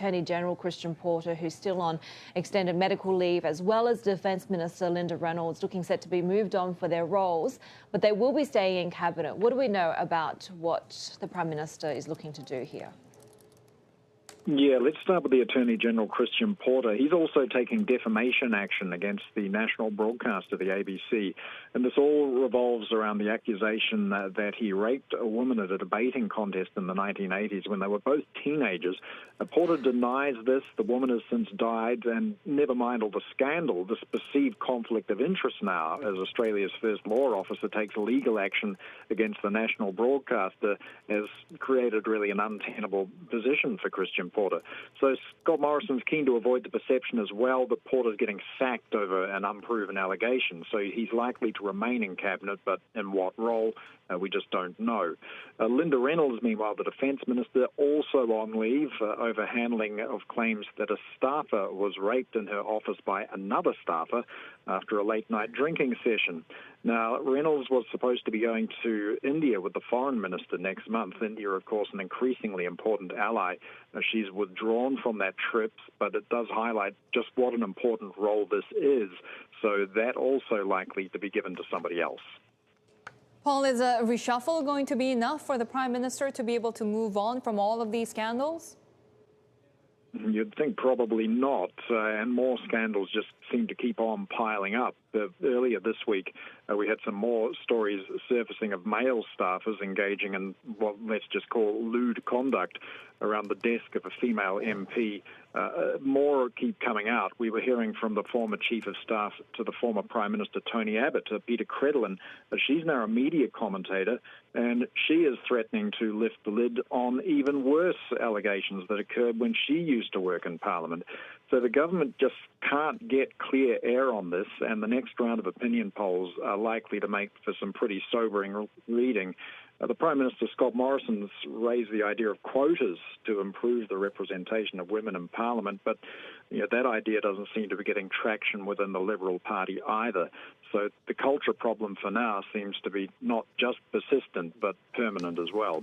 Attorney General Christian Porter, who's still on extended medical leave, as well as Defence Minister Linda Reynolds, looking set to be moved on for their roles, but they will be staying in Cabinet. What do we know about what the Prime Minister is looking to do here? Yeah, let's start with the Attorney General Christian Porter. He's also taking defamation action against the national broadcaster, the ABC. And this all revolves around the accusation that he raped a woman at a debating contest in the 1980s when they were both teenagers. Porter denies this. The woman has since died, and never mind all the scandal, this perceived conflict of interest now, as Australia's first law officer takes legal action against the national broadcaster, has created really an untenable position for Christian Porter. So Scott Morrison's keen to avoid the perception as well that Porter's getting sacked over an unproven allegation. So he's likely to remain in Cabinet, but in what role, we just don't know. Linda Reynolds, meanwhile, the Defence Minister, also on leave over handling of claims that a staffer was raped in her office by another staffer after a late-night drinking session. Now, Reynolds was supposed to be going to India with the Foreign Minister next month. India, of course, an increasingly important ally. She's withdrawn from that trip, but it does highlight just what an important role this is. So that also likely to be given to somebody else. Paul, is a reshuffle going to be enough for the Prime Minister to be able to move on from all of these scandals? You'd think probably not, and more scandals just seem to keep on piling up. Earlier this week, we had some more stories surfacing of male staffers engaging in what let's just call lewd conduct around the desk of a female MP. More keep coming out. We were hearing from the former Chief of Staff to the former Prime Minister Tony Abbott, Peter Credlin. She's now a media commentator, and she is threatening to lift the lid on even worse allegations that occurred when she used to work in Parliament. So the government just can't get clear air on this, and the next round of opinion polls are likely to make for some pretty sobering reading. The Prime Minister, Scott Morrison, has raised the idea of quotas to improve the representation of women in Parliament, but that idea doesn't seem to be getting traction within the Liberal Party either. So the culture problem for now seems to be not just persistent, but permanent as well.